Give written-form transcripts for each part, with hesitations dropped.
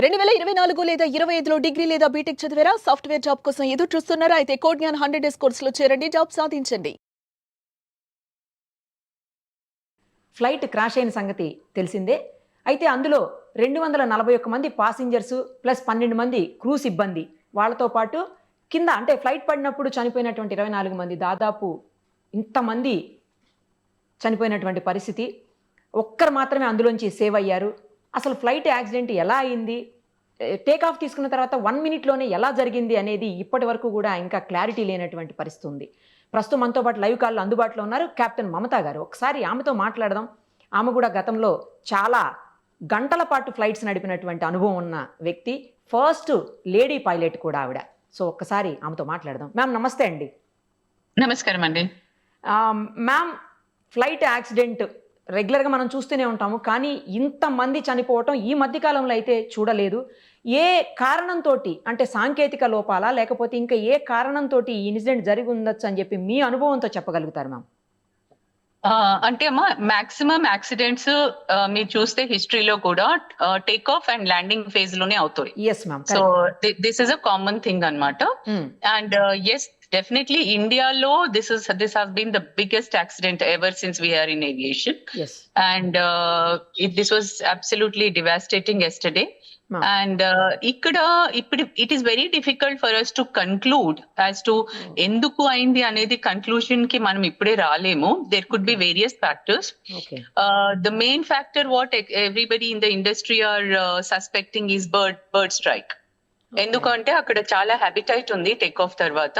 2024 లేదా 25లో డిగ్రీ లేదా బీటెక్ చదివారా? సాఫ్ట్వేర్ జాబ్ కోసం ఎదురు చూస్తున్నారా? అయితే కోడ్ జ్ఞాన్ 100 డేస్ కోర్సులో చేరండి, జాబ్ సాధించండి. ఫ్లైట్ క్రాష్ అయిన సంగతి తెలిసిందే. అయితే అందులో 241 మంది పాసింజర్స్ ప్లస్ 12 మంది క్రూ సిబ్బంది, వాళ్ళతో పాటు కింద అంటే ఫ్లైట్ పడినప్పుడు చనిపోయినటువంటి 24 మంది, దాదాపు ఇంతమంది చనిపోయినటువంటి పరిస్థితి. ఒక్కరు మాత్రమే అందులోంచి సేవ్ అయ్యారు. అసలు ఫ్లైట్ యాక్సిడెంట్ ఎలా అయింది, టేక్ ఆఫ్ తీసుకున్న తర్వాత 1 మినిట్లోనే ఎలా జరిగింది అనేది ఇప్పటి వరకు కూడా ఇంకా క్లారిటీ లేనటువంటి పరిస్థితి ఉంది. ప్రస్తుతం మనతో పాటు లైవ్ కాల్లో అందుబాటులో ఉన్నారు కెప్టెన్ మమతా గారు. ఒకసారి ఆమెతో మాట్లాడదాం. ఆమె కూడా గతంలో చాలా గంటల పాటు ఫ్లైట్స్ నడిపినటువంటి అనుభవం ఉన్న వ్యక్తి, ఫస్ట్ లేడీ పైలట్ కూడా ఆవిడ. సో ఒక్కసారి ఆమెతో మాట్లాడదాం. మ్యామ్ నమస్తే అండి. నమస్కారం అండి. మ్యామ్, ఫ్లైట్ యాక్సిడెంట్ రెగ్యులర్గా మనం చూస్తూనే ఉంటాము, కానీ ఇంతమంది చనిపోవటం ఈ మధ్యకాలంలో అయితే చూడలేదు. ఏ కారణంతో, అంటే సాంకేతిక లోపాలా లేకపోతే ఇంకా ఏ కారణంతో ఈ ఇన్సిడెంట్ జరిగి ఉండొచ్చు అని చెప్పి మీ అనుభవంతో చెప్పగలుగుతారు మ్యామ్? అంటే అమ్మా, మాక్సిమం యాక్సిడెంట్స్ మీరు చూస్తే హిస్టరీలో కూడా take off and landing phase లోనే అవుతాయి. Yes ma'am. So this is a common thing అన్నమాట. And yes, definitely India law, this has been the biggest accident ever since we are in aviation. Yes. And this was absolutely devastating yesterday. And it is very difficult for us to conclude as to enduku ayindi anedi conclusion ki manam ippude ralemo. There could be various factors. Okay. The main factor what everybody in the industry are suspecting is bird strike. ఎందుకంటే అక్కడ చాలా habitat ఉంది take off తర్వాత.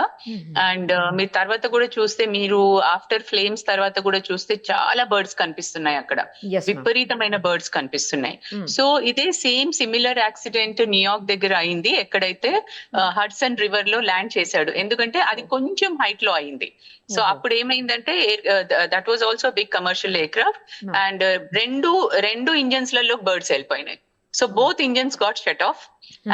And మీరు తర్వాత కూడా చూస్తే, మీరు ఆఫ్టర్ ఫ్లేమ్స్ తర్వాత కూడా చూస్తే చాలా బర్డ్స్ కనిపిస్తున్నాయి అక్కడ, విపరీతమైన బర్డ్స్ కనిపిస్తున్నాయి. సో ఇదే సేమ్ సిమిలర్ యాక్సిడెంట్ న్యూయార్క్ దగ్గర అయింది, ఎక్కడైతే హడ్సన్ రివర్ లో ల్యాండ్ చేశాడు. ఎందుకంటే అది కొంచెం హైట్ లో అయింది. సో అప్పుడు ఏమైందంటే, that was also big commercial aircraft, and రెండు ఇంజన్స్ లలో బర్డ్స్ వెళ్ళిపోయినాయి. So both engines got shut off.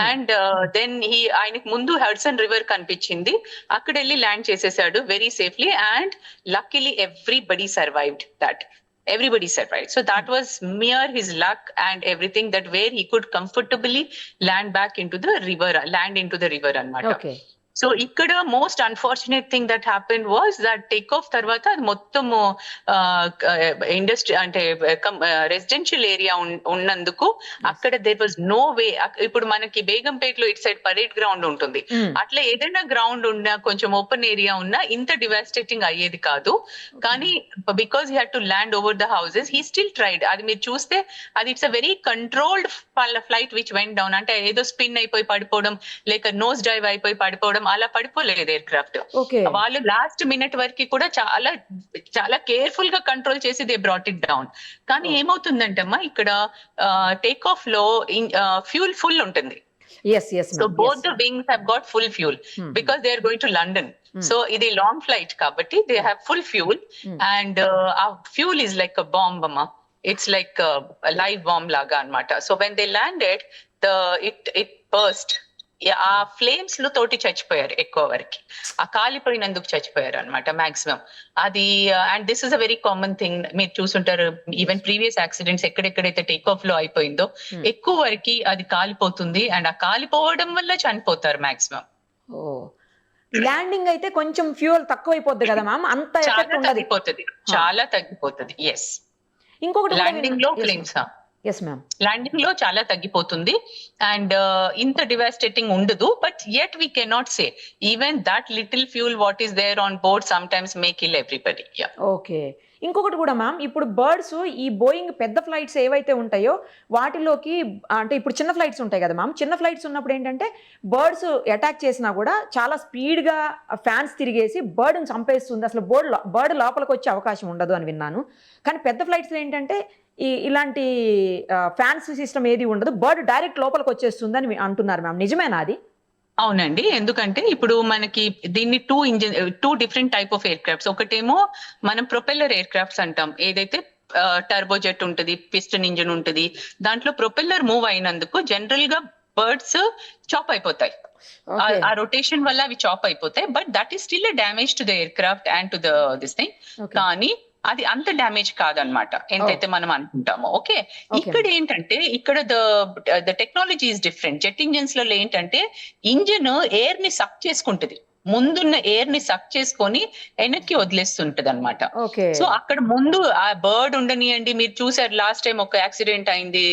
And then ఆయనకి ముందు హడ్సన్ రివర్ కనిపించింది, అక్కడ వెళ్ళి ల్యాండ్ చేసేసాడు very safely. And luckily everybody survived that. Everybody survived. So that was mere his luck and everything, that where he could comfortably land into the river annamata. Okay. So ఇక్కడ most unfortunate thing that happen was that take off తర్వాత అది మొత్తము industry అంటే residential area ఉన్నందుకు అక్కడ there was no way. ఇప్పుడు మనకి బేగంపేటలో ఇటు సైడ్ పరేడ్ గ్రౌండ్ ఉంటుంది, అట్లా ఏదైనా గ్రౌండ్ ఉన్నా, కొంచెం ఓపెన్ ఏరియా ఉన్నా ఇంత డివాస్టేటింగ్ అయ్యేది కాదు. కానీ because he had to land over the houses, he still tried. అది మీరు చూస్తే అది it's a very controlled flight which vent down. అంటే ఏదో స్పిన్ అయిపోయి పడిపోవడం, లేక నోస్ డ్రైవ్ అయిపోయి పడిపోవడం అలా పడిపోలేదు ఎయిర్ క్రాఫ్ట్. వాళ్ళు లాస్ట్ మినిట్ వరకు కూడా చాలా చాలా కేర్ఫుల్ గా కంట్రోల్ చేసి దే బ్రాట్ ఇట్ డౌన్. కానీ ఏమవుతుందంటే అమ్మా, ఇక్కడ టేక్ ఆఫ్ లో ఫ్యూల్ ఫుల్ ఉంటుంది. So both the wings have got full fuel because they are going to London. So ఇది లాంగ్ ఫ్లైట్ కాబట్టి they have full fuel. And ఆ fuel is like a bomb అమ్మా. It's like live bomb లాగా అన్నమాట. So when they landed, it burst. ఆ flames లో తోటి చచ్చిపోయారు ఎక్కువ వరకు, ఆ కాలిపోయినందుకు చచ్చిపోయారు అనమాట మాక్సిమం. అది and this is a very common thing. మీరు చూసుంటారు, ఈవెన్ ప్రీవియస్ యాక్సిడెంట్స్ ఎక్కడెక్కడైతే టేక్ ఆఫ్ లో అయిపోయిందో ఎక్కువ వరకు అది కాలిపోతుంది, అండ్ ఆ కాలిపోవడం వల్ల చనిపోతారు మాక్సిమం. ల్యాండింగ్ అయితే కొంచెం ఫ్యూయల్ తక్కువైపోద్ది కదా మ్యామ్, అంత తగ్గిపోతుంది, చాలా తగ్గిపోతుంది. ఎస్, ఇంకొకటి ల్యాండింగ్ లో ఫ్లేమ్స్ ల్యాండింగ్ లో చాలా తగ్గిపోతుంది. అండ్ ఇంత డివాస్టేటింగ్ ఉండదు. But yet we cannot say even that little fuel what is there on board sometimes may kill everybody. Okay. ఇంకొకటి కూడా మ్యామ్, ఇప్పుడు బర్డ్స్ ఈ బోయింగ్ పెద్ద ఫ్లైట్స్ ఏవైతే ఉంటాయో వాటిలోకి, అంటే ఇప్పుడు చిన్న ఫ్లైట్స్ ఉంటాయి కదా మ్యామ్, చిన్న ఫ్లైట్స్ ఉన్నప్పుడు ఏంటంటే బర్డ్స్ అటాక్ చేసినా కూడా చాలా స్పీడ్గా ఫ్యాన్స్ తిరిగేసి బర్డ్ని చంపేస్తుంది, అసలు బర్డ్ లోపలికి వచ్చే అవకాశం ఉండదు అని విన్నాను. కానీ పెద్ద ఫ్లైట్స్ ఏంటంటే ఇలాంటి ఫ్యాన్స్ సిస్టమ్ ఏది ఉండదు, బర్డ్ డైరెక్ట్ లోపలికి వచ్చేస్తుంది అని అంటున్నారు మ్యామ్, నిజమేనా అది? అవునండి, ఎందుకంటే ఇప్పుడు మనకి దీన్ని two different type of air crafts. ఒకటేమో మనం ప్రొపెల్లర్ ఎయిర్ క్రాఫ్ట్స్ అంటాం, ఏదైతే టర్బోజెట్ ఉంటుంది, పిస్టన్ ఇంజిన్ ఉంటుంది. దాంట్లో ప్రొపెల్లర్ మూవ్ అయినందుకు జనరల్ గా బర్డ్స్ చాప్ అయిపోతాయి, ఆ రొటేషన్ వల్ల అవి చాప్ అయిపోతాయి. But that is still damage to the air craft and to this thing. కానీ అది అంత డ్యామేజ్ కాదనమాట ఎంతైతే మనం అనుకుంటామో. Okay, Okay. ఇక్కడ ఏంటంటే ఇక్కడ the technology is different. Jet engines లలో ఏంటంటే ఇంజిన్ ఎయిర్ ని సక్ చేసుకుంటది, ముందున్న ఎయిర్ ని సక్ చేసుకొని వెనక్కి వదిలేస్తుంటది అనమాట. ఓకే. సో అక్కడ ముందు ఆ బర్డ్ ఉండనియండి, మీరు చూసారు లాస్ట్ టైం ఒక యాక్సిడెంట్ అయింది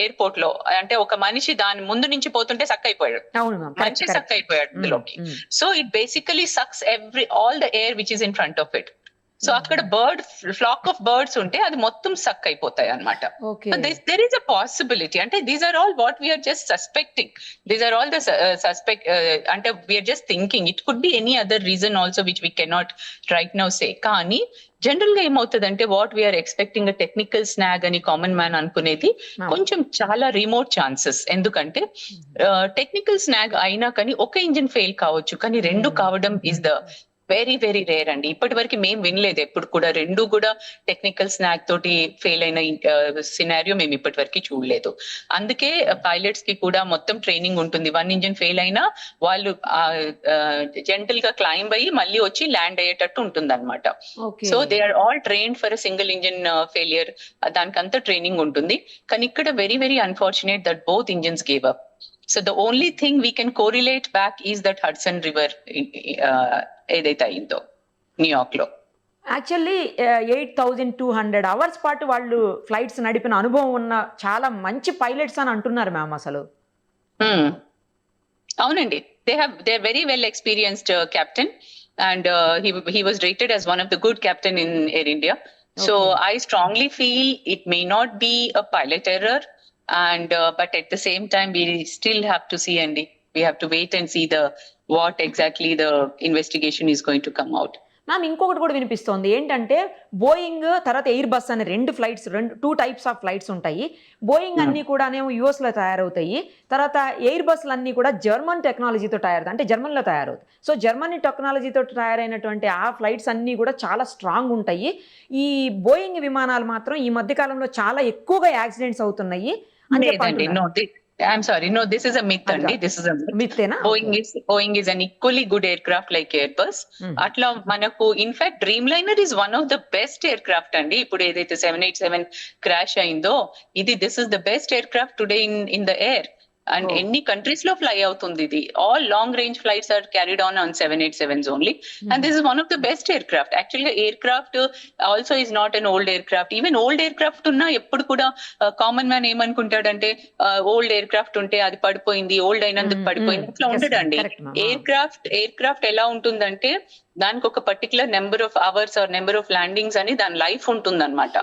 ఎయిర్పోర్ట్ లో, అంటే ఒక మనిషి దాని ముందు నుంచి పోతుంటే సక్ అయిపోయాడు, అవును మ్యామ్, మంచి సక్ అయిపోయాడు అందులోకి. So it basically sucks all the air which is in front of it. So అక్కడ ఫ్లాక్ ఆఫ్ బర్డ్స్ ఉంటే అది మొత్తం సక్ అయిపోతాయి అనమాట. Okay. There is a possibility, అంటే these are all what we are just suspecting, these are all the suspect, అంటే we are just thinking it could be any other reason also which we cannot right now say. కానీ general గా ఏమవుతుందంటే what we are expecting technical snag అని common man అనుకునేది కొంచెం చాలా remote chances. ఎందుకంటే technical snag అయినా కానీ ఒక ఇంజిన్ ఫెయిల్ కావచ్చు, కానీ రెండు కావడం is the very very rare అండి. ఇప్పటి వరకు మేము వినలేదు ఎప్పుడు కూడా రెండు కూడా టెక్నికల్ స్నాగ్ తోటి ఫెయిల్ అయిన సినారియో మేము ఇప్పటి వరకు చూడలేదు. అందుకే పైలట్స్ కి కూడా మొత్తం ట్రైనింగ్ ఉంటుంది. వన్ ఇంజిన్ ఫెయిల్ అయినా వాళ్ళు జెంటల్ గా క్లైంబ్ అయ్యి మళ్ళీ వచ్చి ల్యాండ్ అయ్యేటట్టు ఉంటుంది అనమాట. So they are all trained for a single engine failure, దానికంతా ట్రైనింగ్ ఉంటుంది. కానీ ఇక్కడ very very unfortunate that both engines gave up. So the only thing we can correlate back is that Hudson River ఏదైతే అయిందో New York లో. Actually 8,200 hours పాటు వాళ్ళు flights నడిపిన అనుభవం ఉన్న చాలా మంచి పైలట్స్ అని అంటున్నారు మ్యామ్ అసలు. అవునండి, they are very well experienced captain and he was rated as one of the good captain in Air India. So I strongly feel it may not be a pilot error, and but at the same time we still have to see, and we have to wait and see what exactly the investigation is going to come out. Ma'am ఇంకొకటి కూడా వినిపిస్తోంది ఏంటంటే Boeing తర్వాత air bus అనే two types of flights ఉంటాయి. Boeing అన్ని కూడానేమో US లో తయారవుతాయి, తర్వాత ఎయిర్ బస్లు అన్ని కూడా జర్మన్ టెక్నాలజీతో తయారవుతాయి, అంటే జర్మన్లో తయారవుతాయి. సో జర్మనీ టెక్నాలజీతో తయారైనటువంటి ఆ ఫ్లైట్స్ అన్ని కూడా చాలా స్ట్రాంగ్ ఉంటాయి. ఈ బోయింగ్ విమానాలు మాత్రం ఈ మధ్య కాలంలో చాలా ఎక్కువగా యాక్సిడెంట్స్ అవుతున్నాయి అని చెప్పండి. I'm sorry, no, this is a myth andi. This is a myth. Boeing is an equally good aircraft like Airbus. Atla manaku in fact Dreamliner is one of the best aircraft andi. Ippudu edaithe 787 crash aindo, this is the best aircraft today in the air. And any countries lo fly avutundi idi. All long range flights are carried on 787s only. And this is one of the best aircraft. Actually aircraft also is not an old aircraft. Even old aircraft unna eppudu kuda common man em anukuntadante old aircraft unte adi padipoyindi, old ainanduku padipoyindi atla undadandi. Aircraft ela untundante దానికి ఒక particular number of hours are number of landings అని దాని life ఉంటుంది అనమాట.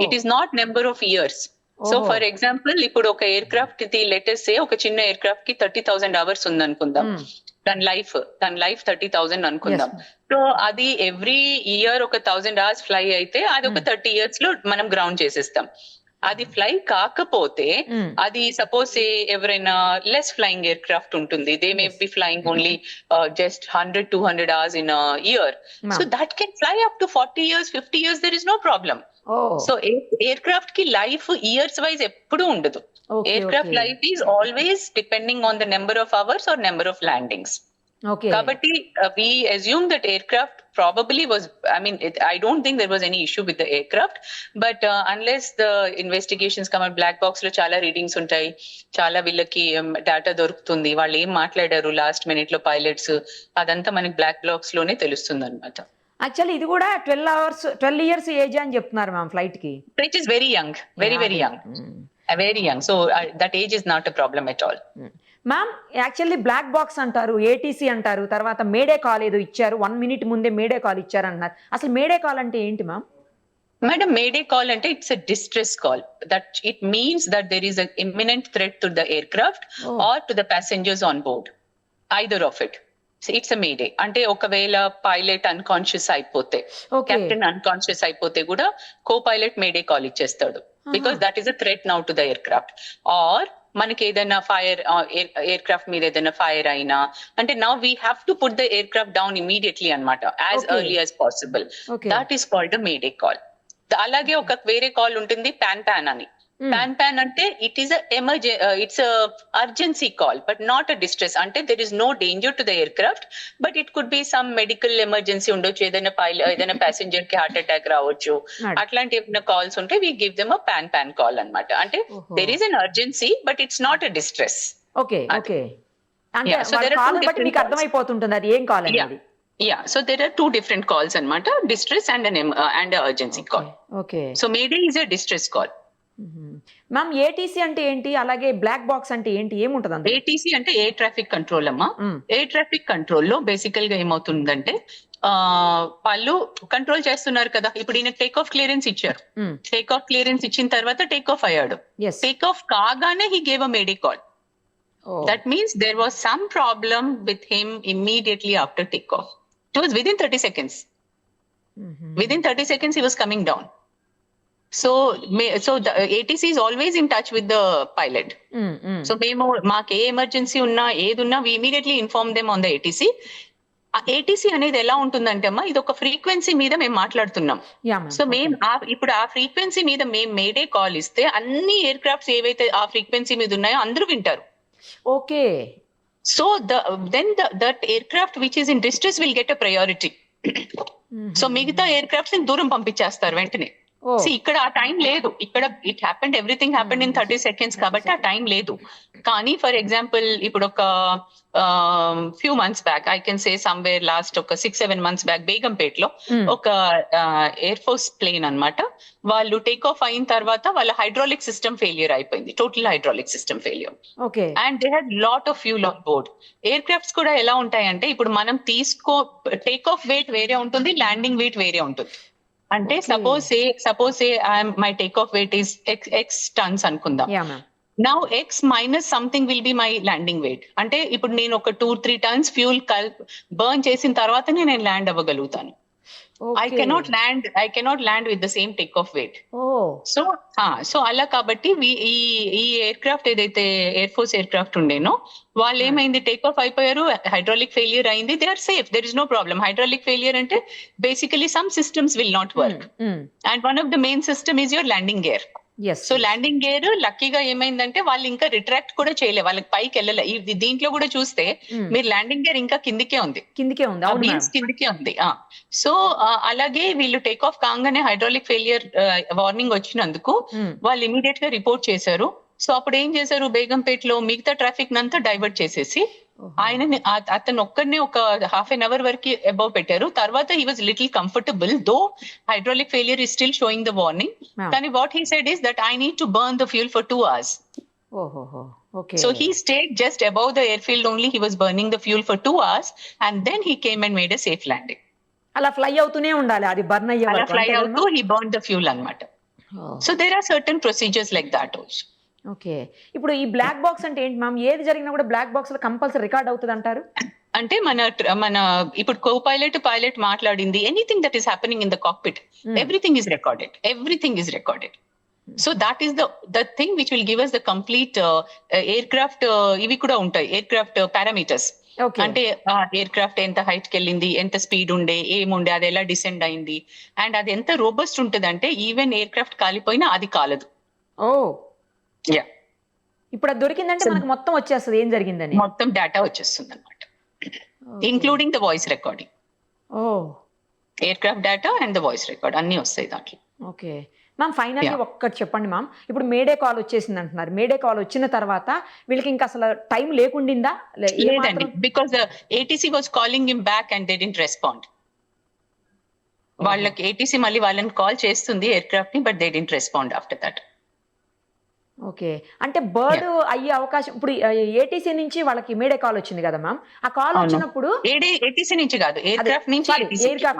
It is not number of years. So for example ఇప్పుడు ఒక aircraft కి letters సే ఒక చిన్న ఎయిర్క్రాఫ్ట్ కి 30,000 అవర్స్ ఉంది అనుకుందాం, దాని లైఫ్ 30,000 అనుకుందాం. సో అది ఎవ్రీ ఇయర్ ఒక 1,000 అవర్స్ ఫ్లై అయితే అది ఒక 30 years లో మనం గ్రౌండ్ చేసేస్తాం. అది ఫ్లై కాకపోతే అది సపోజ్ ఎవరైనా లెస్ ఫ్లయింగ్ ఎయిర్ క్రాఫ్ట్ ఉంటుంది, they may be flying only just 100-200 hours in a year. So that can fly up to 40 years, 50 years, there is no problem. So aircraft ki life years wise eppudu undadu. Aircraft life is always depending on the number of hours or number of landings. Kabatti we assume that aircraft probably was, I don't think there was any issue with the aircraft, but unless the investigations come out, black box lo chala readings untayi, chala villaki data dorukutundi, vallu em maatlaadaru last minute lo pilots, adantha manaki black box lone telustundi annamata. Actually ఇది కూడా 12 years age అని చెప్తున్నారు ma'am flight కి. It is very young, very young. So that age is not a problem at all. Ma'am actually black box అంటారు, ATC అంటారు, తర్వాత May Day call ఏదో ఇచ్చారు, 1 minute ముందే మేడే కాల్ ఇచ్చారు అన్నారు. అసలు మేడే కాల్ అంటే ఏంటి ma'am? Madam, mayday call ante it's a distress call. That it means that there is an imminent threat to the aircraft or to the passengers on board. Either of it. So it's a mayday. Ante okavela pilot unconscious అయిపోతే, captain unconscious అయిపోతే కూడా co-pilot mayday call ఇచ్చేస్తాడు, because that is a threat now to the aircraft. Or మనకి ఏదైనా fire aircraft మీద ఏదైనా fire అయినా అంటే now we have to put the aircraft down immediately అన్నమాట, as early as possible. That is called the mayday call. అలాగే ఒక వేరే కాల్ ఉంటుంది పాన్ అని. pan అంటే it is a it's a urgency call but not a distress. అంటే there is no danger to the aircraft but it could be some medical emergency ఉండొచ్చు, ఏదైనా passenger కి హార్ట్ అటాక్ రావచ్చు, అట్లాంటి ఏమైనా కాల్స్ ఉంటే we give them a pan call అన్నమాట. అంటే there is an urgency but it's not a distress. Okay okay అంటే Yeah, so there are call two బట్టి different మీకు calls. అర్థమైపోతుంటుంది అది ఏం కాల్ Yeah. అనేది. Yeah, so there are two different calls అన్నమాట, distress and an urgency call. Okay So Mayday is a distress call. Ma'am ATC అంటే ఏంటి, అలాగే black box అంటే ఏంటి, ఏముంటది అందులో? ఏటీసీ అంటే ఎయిర్ ట్రాఫిక్ కంట్రోల్ అమ్మా. మ్మ్. ఎయిర్ ట్రాఫిక్ కంట్రోల్ లో బేసికల్ గా ఏమవుతుందంటే వాళ్ళు కంట్రోల్ చేస్తున్నారు కదా, ఇప్పుడు ఈయన టేక్ ఆఫ్ క్లియరెన్స్ ఇచ్చారు, మ్మ్. టేక్ ఆఫ్ క్లియరెన్స్ ఇచ్చిన తర్వాత టేక్ ఆఫ్ అయ్యాడు, Yes. టేక్ ఆఫ్ కాగానే he gave a May Day call. Oh. That means there was some problem with him immediately after takeoff. It was within 30 seconds. Mhm. Within 30 seconds, he was coming down. So the ATC is always in touch with the pilot. Mm, mm. So మాకు ఏ emergency ఉన్నా ఏది ఉన్నా we immediately inform them on the ATC. ఆ ATC అనేది ఎలా ఉంటుందంటే అమ్మా, ఇది ఒక ఫ్రీక్వెన్సీ మీద మేము మాట్లాడుతున్నాం. Yeah, ma'am. So Okay. మేము ఇప్పుడు ఆ ఫ్రీక్వెన్సీ మీద మేము మేడే కాల్ ఇస్తే అన్ని ఎయిర్ క్రాఫ్ట్స్ ఏవైతే ఆ ఫ్రీక్వెన్సీ మీద ఉన్నాయో అందరూ వింటారు. Okay So that aircraft which is in distress will get a priority. So మిగతా ఎయిర్ క్రాఫ్ట్స్ ని దూరం పంపించేస్తారు వెంటనే. Oh. See, ఇక్కడ ఆ టైం లేదు, ఇక్కడ it happened, everything happened in 30 seconds కాబట్టి ఆ టైం లేదు. కానీ ఫర్ ఎగ్జాంపుల్ ఇప్పుడు ఒక few months back, I can say somewhere last ఒక 6-7 months బ్యాక్ బేగంపేటలో ఒక ఎయిర్ ఫోర్స్ ప్లేన్ అన్నమాట, వాళ్ళు టేక్ ఆఫ్ అయిన తర్వాత వాళ్ళ హైడ్రాలిక్ సిస్టమ్ ఫెయిలియర్ అయిపోయింది, total hydraulic system failure. Okay and they had lot of fuel on board. Air crafts కూడా ఎలా ఉంటాయంటే ఇప్పుడు మనం టేక్ ఆఫ్ వెయిట్ వేరే ఉంటుంది, ల్యాండింగ్ వెయిట్ వేరే ఉంటుంది. అంటే Okay. Suppose my take off weight is X tons అనుకుందాం. Yeah ma'am. Now X minus something will be my landing weight. అంటే ఇప్పుడు నేను ఒక 2-3 tons ఫ్యూల్ బర్న్ చేసిన తర్వాతనే నేను ల్యాండ్ అవ్వగలుగుతాను. I cannot land with the same takeoff weight. So అలా కాబట్టి ఈ ఎయిర్ క్రాఫ్ట్ ఏదైతే ఎయిర్ ఫోర్స్ ఎయిర్ క్రాఫ్ట్ ఉండేనో వాళ్ళు ఏమైంది, టేక్ ఆఫ్ అయిపోయారు, హైడ్రాలిక్ ఫెయిలియర్ అయింది, they are safe, there is no problem. Hydraulic failure అంటే basically some systems will not work and one of the main system is your landing gear. So landing gear లక్కీగా ఏమైందంటే వాళ్ళు ఇంకా retract కూడా చేయలే, వాళ్ళకి పైకి వెళ్ళలే. దీంట్లో కూడా చూస్తే మీరు ల్యాండింగ్ గేర్ ఇంకా కిందికే ఉంది, వీల్స్ కిందికే ఉంది. సో అలాగే వీళ్ళు టేక్ ఆఫ్ కాగానే హైడ్రాలిక్ ఫెయిలియర్ వార్నింగ్ వచ్చినందుకు వాళ్ళు ఇమీడియట్ గా రిపోర్ట్ చేశారు. సో అప్పుడు ఏం చేశారు, బేగంపేటలో మిగతా ట్రాఫిక్ నంతా డైవర్ట్ చేసేసి అతను ఒక్కడనే ఒక హాఫ్ అన్ అవర్ వరకు అబౌవ్ పెట్టారు. తర్వాత he was little comfortable though hydraulic failure is still showing the warning. కానీ what he said is that I need to burn the fuel for 2 hours. So he stayed just above the airfield only. He was burning the fuel for 2 hours and then he came and made a safe landing. అలా fly అవుతూనే ఉండాలి, అది burn అయ్యే అలా వరకు. Fly అవుతూ he burned the fuel అన్నమాట. So there are certain procedures like that also. Okay, ఇప్పుడు ఈ బ్లాక్ బాక్స్ అంటే ఏంటి మ్యామ్? ఏది జరిగినా కూడా బ్లాక్ బాక్స్ లో కంపల్సరీ రికార్డ్ అవుతుంది అంటారు? అంటే మన ఇప్పుడు కో పైలట్ మాట్లాడింది, anything that is happening in the cockpit, everything is recorded. So that is the thing which will give us the complete air craft ఇవి కూడా ఉంటాయి, ఎయిర్ క్రాఫ్ట్ పారామీటర్స్. అంటే ఎయిర్ క్రాఫ్ట్ ఎంత హైట్ కి వెళ్ళింది, ఎంత speed ఉండే, ఏముండే, అది ఎలా డిసెండ్ అయింది, అండ్ అది ఎంత రోబస్ట్ ఉంటుంది అంటే ఈవెన్ ఎయిర్ క్రాఫ్ట్ కాలిపోయినా అది కాలదు. యా, ఇప్పుడు అది దొరికిందంటే మనకు మొత్తం వచ్చేస్తుంది ఏం జరిగిందని, మొత్తం డేటా వచ్చేస్తుంది అనమాట, including the voice recording. Air craft data and the voice record అన్ని వస్తాయి దాంట్లో. ఓకే మ్యామ్, ఫైనల్లీ ఒక్కటి చెప్పండి మ్యామ్, ఇప్పుడు మేడే కాల్ వచ్చేసింది అంటున్నారు, మేడే కాల్ వచ్చిన తర్వాత వీళ్ళకి ఇంకా అసలు టైం లేకుండిందా? లేదండి, because the ATC was calling him back and they didn't respond. వాళ్ళకి ఏటీసీ మళ్ళీ వాళ్ళని కాల్ చేస్తుంది ఎయిర్ క్రాఫ్ట్ ని, but they didn't respond after that. Okay, అంటే బర్డ్ అయ్యే అవకాశం, ఇప్పుడు ఏటీసీ నుంచి వాళ్ళకి మేడే కాల్ వచ్చింది కదా మ్యామ్, ఆ కాల్ వచ్చినప్పుడు ఏటీసీ నుంచి కాదు, ఎయిర్ క్రాఫ్ట్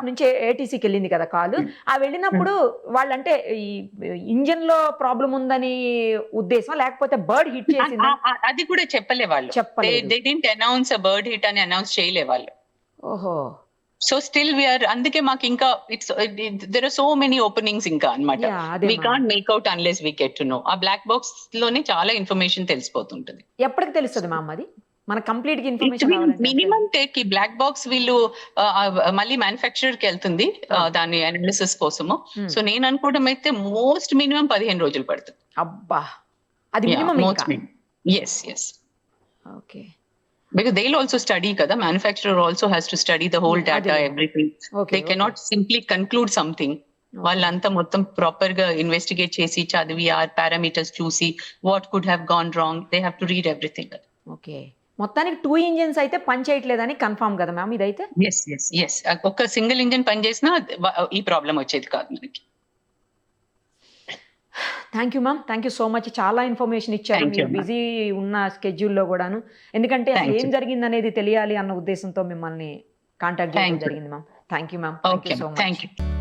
నుంచి ఏటీసీకి వెళ్ళింది కదా కాల్, ఆ వెళ్ళినప్పుడు వాళ్ళంటే ఈ ఇంజన్ లో ప్రాబ్లం ఉందని ఉద్దేశం, లేకపోతే బర్డ్ హిట్ చేసింది అది కూడా చెప్పలే వాళ్ళు, they didn't announce bird hit అని అనౌన్స్ చేయలే వాళ్ళు. ఓహో, సో స్టిల్ వీఆర్, అందుకే మాకు ఇంకా there are so many openings ఇంకా అన్నమాట, we can't make out unless we get to know. ఆ బ్లాక్ బాక్స్ లోనే చాలా ఇన్ఫర్మేషన్ తెలిసిపోతుంటది. ఎప్పటికి తెలుస్తుంది మ్యామ్ అది? మన కంప్లీట్ ఇన్ఫర్మేషన్ మినిమం టేక్ ఈ బ్లాక్ బాక్స్ వీళ్ళు మళ్ళీ మ్యానుఫ్యాక్చరర్ కి వెళ్తుంది దాని అనాలిసిస్ కోసము. సో నేను అనుకోవడం అయితే మోస్ట్ మినిమం 15 రోజులు పడుతుంది. అబ్బా, అది minimum. Yes okay, because they'll also study kada manufacturer also has to study the whole data, everything. They cannot simply conclude something. వాళ్ళంతా మొత్తం ప్రాపర్ గా ఇన్వెస్టిగేట్ చేసి చదివి ఆ పారామీటర్స్ చూసి what could have gone wrong, they have to read everything. Okay, మొత్తానికి 2 engines అయితే పని చేయట్లేదని కన్ఫర్మ్ కదా మ్యామ్ ఇదైతే? ఎస్ ఒక సింగిల్ ఇంజిన్ పని చేసినా ఈ ప్రాబ్లం వచ్చేది కాదు మనకి. Thank you ma'am, thank you so much. చాలా ఇన్ఫర్మేషన్ ఇచ్చారు మీరు బిజీ ఉన్న స్కెడ్యూల్లో కూడాను. ఎందుకంటే అసలు ఏం జరిగింది అనేది తెలియాలి అన్న ఉద్దేశంతో మిమ్మల్ని కాంటాక్ట్ చేయడం జరిగింది ma'am. Thank you ma'am, thank you so much.